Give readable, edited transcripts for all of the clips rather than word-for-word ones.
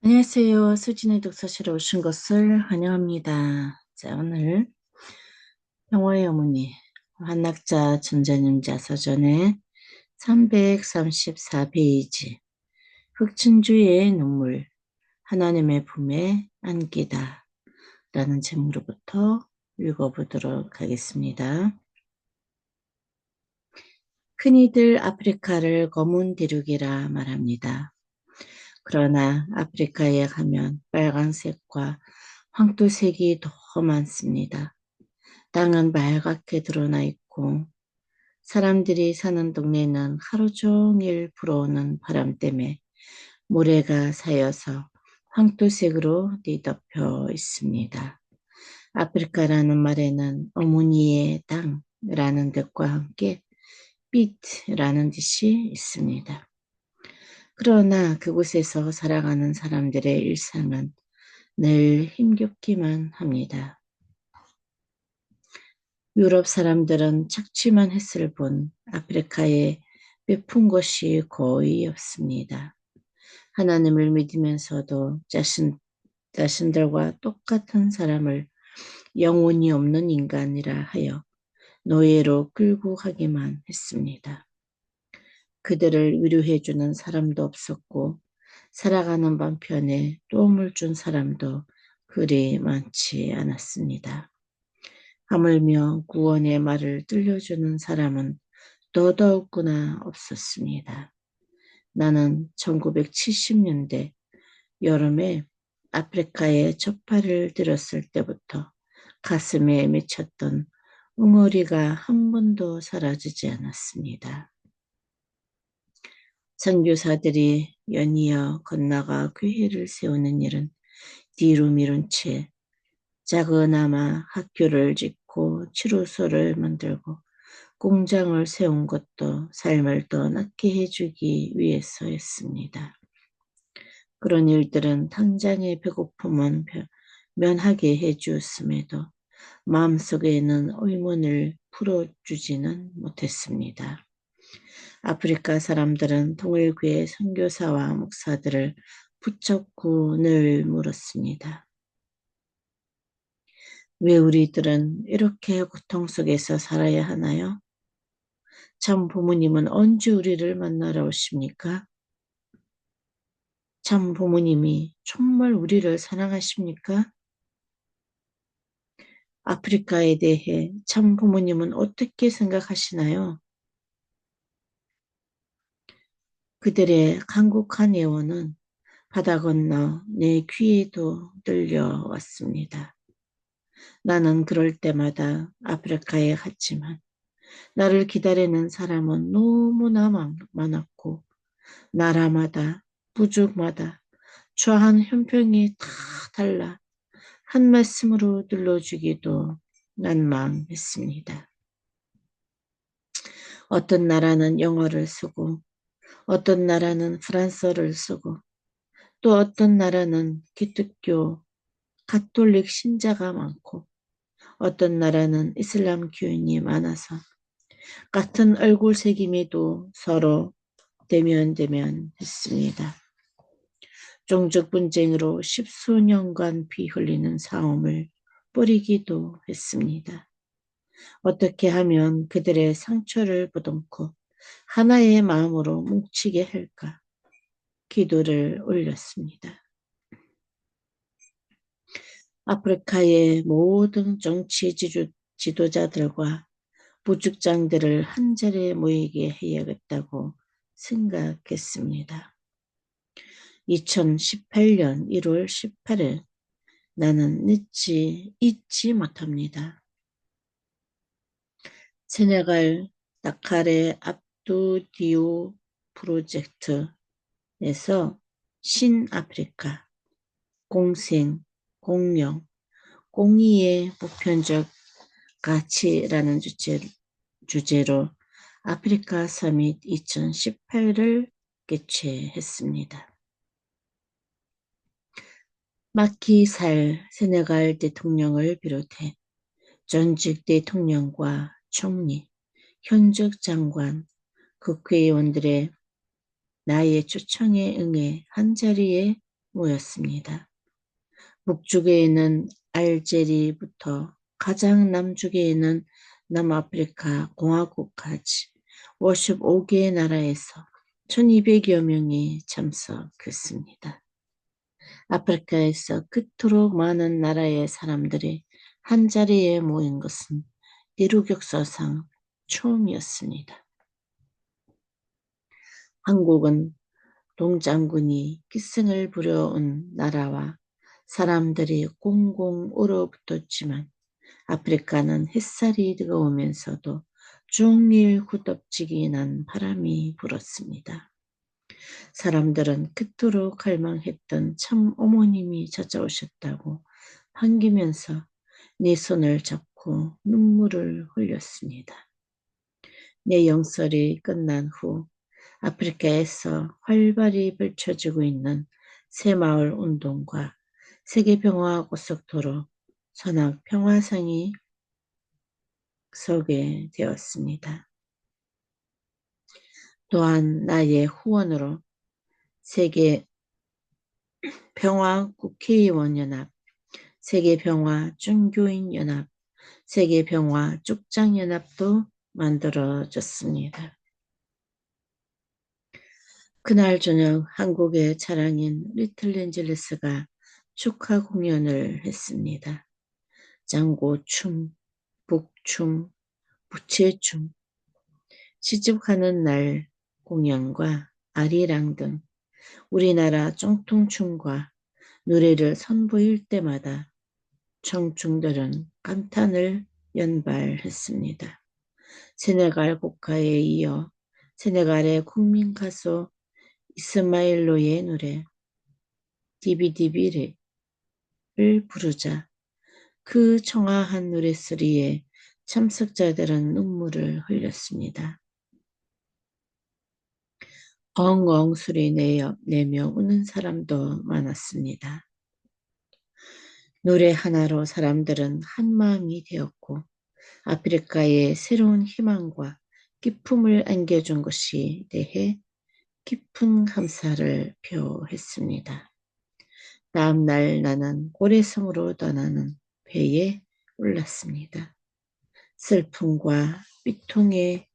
안녕하세요. 수진의 독서실에 오신 것을 환영합니다. 자, 오늘 평화의 어머니, 한낙자 전자님 자서전의 334페이지, 흑춘주의 눈물, 하나님의 품에 안기다 라는 제목으로부터 읽어보도록 하겠습니다. 흔히들 아프리카를 검은 대륙이라 말합니다. 그러나 아프리카에 가면 빨간색과 황토색이 더 많습니다. 땅은 맑게 드러나 있고 사람들이 사는 동네는 하루 종일 불어오는 바람 때문에 모래가 쌓여서 황토색으로 뒤덮여 있습니다. 아프리카라는 말에는 어머니의 땅이라는 뜻과 함께 빛이라는 뜻이 있습니다. 그러나 그곳에서 살아가는 사람들의 일상은 늘 힘겹기만 합니다. 유럽 사람들은 착취만 했을 뿐 아프리카에 베푼 것이 거의 없습니다. 하나님을 믿으면서도 자신들과 똑같은 사람을 영혼이 없는 인간이라 하여 노예로 끌고 가기만 했습니다. 그들을 위로해주는 사람도 없었고 살아가는 반편에 도움을 준 사람도 그리 많지 않았습니다. 하물며 구원의 말을 들려주는 사람은 더더욱구나 없었습니다. 나는 1970년대 여름에 아프리카에 첫 발을 들었을 때부터 가슴에 맺혔던 응어리가 한 번도 사라지지 않았습니다. 선교사들이 연이어 건너가 교회를 세우는 일은 뒤로 미룬 채 작은아마 학교를 짓고 치료소를 만들고 공장을 세운 것도 삶을 더 낫게 해주기 위해서였습니다. 그런 일들은 당장의 배고픔은 면하게 해주었음에도 마음속에 있는 의문을 풀어주지는 못했습니다. 아프리카 사람들은 통일교회 선교사와 목사들을 붙잡고 늘 물었습니다. 왜 우리들은 이렇게 고통 속에서 살아야 하나요? 참 부모님은 언제 우리를 만나러 오십니까? 참 부모님이 정말 우리를 사랑하십니까? 아프리카에 대해 참 부모님은 어떻게 생각하시나요? 그들의 간곡한 예언은 바다 건너 내 귀에도 들려왔습니다. 나는 그럴 때마다 아프리카에 갔지만 나를 기다리는 사람은 너무나 많았고 나라마다 부족마다 좌한 형평이 다 달라 한 말씀으로 들려주기도 난망했습니다. 어떤 나라는 영어를 쓰고 어떤 나라는 프랑스어를 쓰고 또 어떤 나라는 기독교 가톨릭 신자가 많고 어떤 나라는 이슬람 교인이 많아서 같은 얼굴색임에도 서로 대면대면 했습니다. 종족 분쟁으로 십수년간 피 흘리는 싸움을 벌이기도 했습니다. 어떻게 하면 그들의 상처를 보듬고 하나의 마음으로 뭉치게 할까 기도를 올렸습니다. 아프리카의 모든 정치 지도자들과 부축장들을 한자리에 모이게 해야겠다고 생각했습니다. 2018년 1월 18일 나는 잊지 못합니다. 세네갈 다카르의 압두 디오 프로젝트에서 신아프리카, 공생, 공명, 공의의 보편적 가치라는 주제로 아프리카 서밋 2018을 개최했습니다. 마키살 세네갈 대통령을 비롯해 전직 대통령과 총리, 현직 장관, 국회의원들의 나의 초청에 응해 한자리에 모였습니다. 북쪽에는 알제리부터 가장 남쪽에는 남아프리카 공화국까지 55개의 나라에서 1200여 명이 참석했습니다. 아프리카에서 그토록 많은 나라의 사람들이 한자리에 모인 것은 대륙 역사상 처음이었습니다. 한국은 동장군이 기승을 부려온 나라와 사람들이 공공 얼어붙었지만 아프리카는 햇살이 뜨거우면서도 종일 후덥지근한 바람이 불었습니다. 사람들은 그토록 갈망했던 참 어머님이 찾아오셨다고 반기면서 내 손을 잡고 눈물을 흘렸습니다. 내 영설이 끝난 후 아프리카에서 활발히 펼쳐지고 있는 새마을 운동과 세계평화고속도로 선악 평화상이 서게 되었습니다. 또한 나의 후원으로 세계평화국회의원연합, 세계평화종교인연합, 세계평화족장연합도 만들어졌습니다. 그날 저녁 한국의 자랑인 리틀앤젤레스가 축하 공연을 했습니다. 장고춤, 북춤, 부채춤, 시집가는 날 공연과 아리랑 등 우리나라 쫑통춤과 노래를 선보일 때마다 청중들은 감탄을 연발했습니다. 세네갈 국가에 이어 세네갈의 국민 가수 이스마일로의 노래 디비디비를 부르자 그 청아한 노랫소리에 참석자들은 눈물을 흘렸습니다. 엉엉 소리 내며 우는 사람도 많았습니다. 노래 하나로 사람들은 한마음이 되었고 아프리카에 새로운 희망과 기쁨을 안겨준 것에 대해 깊은 감사를 표했습니다. 다음 날 나는 고래섬으로 떠나는 배에 올랐습니다. 슬픔과 비통의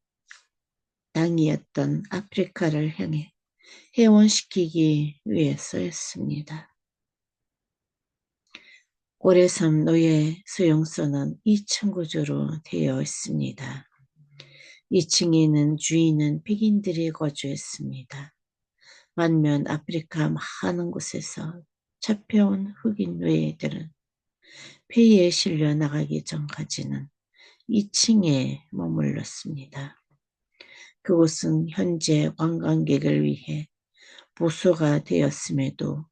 땅이었던 아프리카를 향해 회원시키기 위해서였습니다. 고래섬 노예 수용소는 2층 구조로 되어 있습니다. 2층에는 주인은 백인들이 거주했습니다. 반면 아프리카 많은 곳에서 잡혀온 흑인 노예들은 배에 실려 나가기 전까지는 2층에 머물렀습니다. 그곳은 현재 관광객을 위해 보수가 되었음에도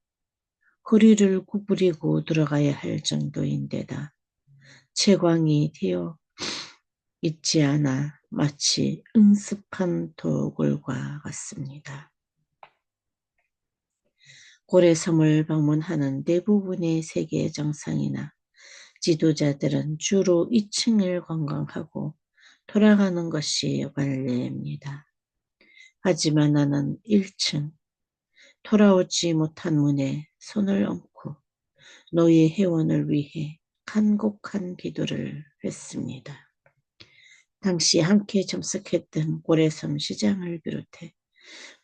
허리를 구부리고 들어가야 할 정도인데다 채광이 되어 있지 않아 마치 응습한 도굴과 같습니다. 고래섬을 방문하는 대부분의 세계 정상이나 지도자들은 주로 2층을 관광하고 돌아가는 것이 관례입니다. 하지만 나는 1층 돌아오지 못한 문에 손을 얹고 노예 회원을 위해 간곡한 기도를 했습니다. 당시 함께 참석했던 고래섬 시장을 비롯해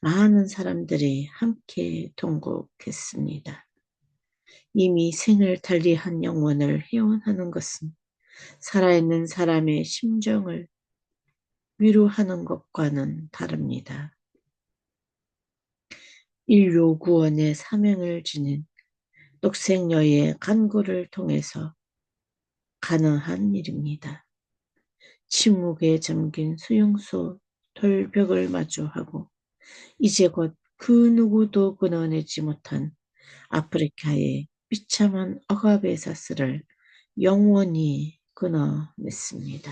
많은 사람들이 함께 통곡했습니다. 이미 생을 달리한 영혼을 회원하는 것은 살아있는 사람의 심정을 위로하는 것과는 다릅니다. 인류 구원의 사명을 지닌 녹색녀의 간구를 통해서 가능한 일입니다. 침묵에 잠긴 수용소 돌벽을 마주하고 이제 곧 그 누구도 끊어내지 못한 아프리카의 비참한 억압의 사슬을 영원히 끊어냈습니다.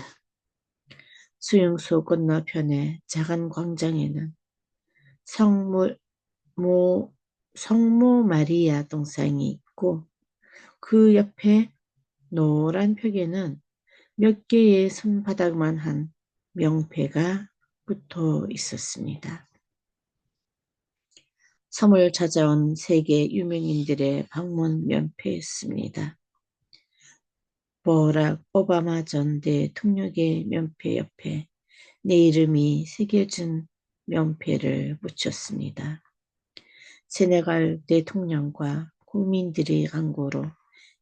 수용소 건너편의 작은 광장에는 성모 마리아 동상이 있고 그 옆에 노란 벽에는 몇 개의 손바닥만 한 명패가 붙어 있었습니다. 섬을 찾아온 세계 유명인들의 방문 면패였습니다. 버락 오바마 전 대통령의 면패 옆에 내 이름이 새겨진 면패를 붙였습니다. 세네갈 대통령과 국민들의 강구로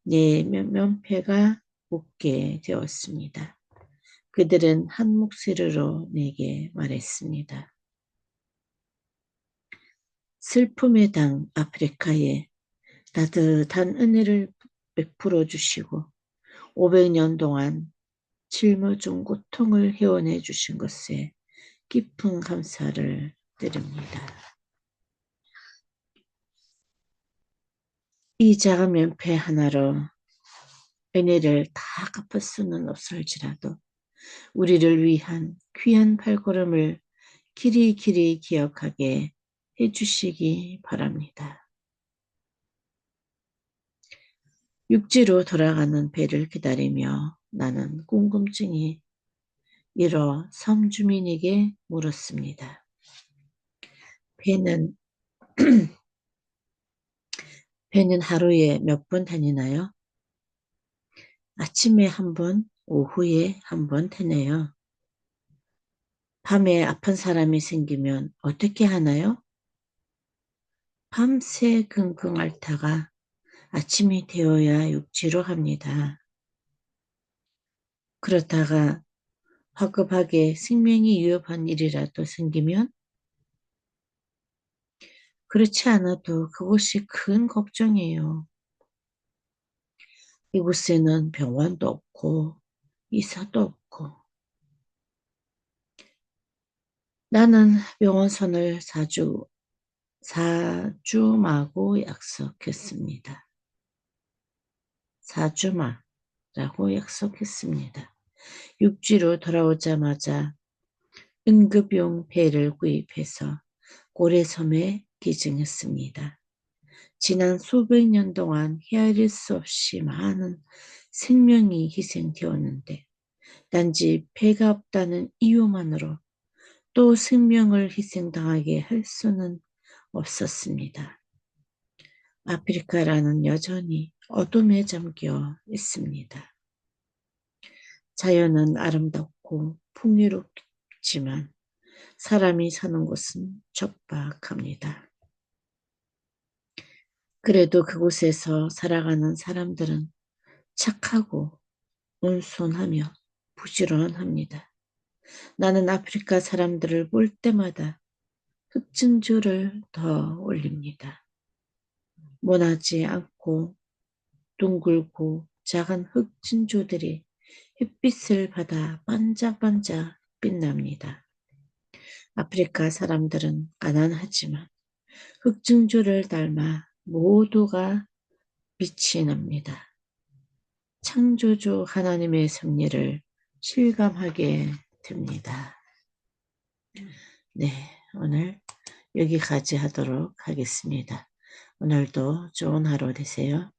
내 면패가 붙게 되었습니다. 그들은 한 목소리로 내게 말했습니다. 슬픔의 당 아프리카에 따뜻한 은혜를 베풀어 주시고 500년 동안 짊어진 고통을 헤워내 주신 것에 깊은 감사를 드립니다. 이 작은 면패 하나로 은혜를 다 갚을 수는 없을지라도 우리를 위한 귀한 발걸음을 길이 기억하게 해주시기 바랍니다. 육지로 돌아가는 배를 기다리며 나는 궁금증이 일어 섬 주민에게 물었습니다. 배는 하루에 몇 번 다니나요? 아침에 한 번, 오후에 한 번 다녀요. 밤에 아픈 사람이 생기면 어떻게 하나요? 밤새 긍긍 앓다가 아침이 되어야 육지로 갑니다. 그렇다가 화급하게 생명이 위협한 일이라도 생기면 그렇지 않아도 그것이 큰 걱정이에요. 이곳에는 병원도 없고 의사도 없고 나는 병원선을 사주마고 약속했습니다. 사주마라고 약속했습니다. 육지로 돌아오자마자 응급용 배를 구입해서 고래섬에 기증했습니다. 지난 수백 년 동안 헤아릴 수 없이 많은 생명이 희생되었는데 단지 배가 없다는 이유만으로 또 생명을 희생당하게 할 수는 없었습니다. 아프리카라는 여전히 어둠에 잠겨 있습니다. 자연은 아름답고 풍요롭지만 사람이 사는 곳은 척박합니다. 그래도 그곳에서 살아가는 사람들은 착하고 온순하며 부지런합니다. 나는 아프리카 사람들을 볼 때마다 흑증조를 더 올립니다. 모나지 않고 둥글고 작은 흑진조들이 햇빛을 받아 반짝반짝 빛납니다. 아프리카 사람들은 가난하지만 흑증조를 닮아 모두가 빛이 납니다. 창조주 하나님의 섭리를 실감하게 됩니다. 네, 오늘 여기까지 하도록 하겠습니다. 오늘도 좋은 하루 되세요.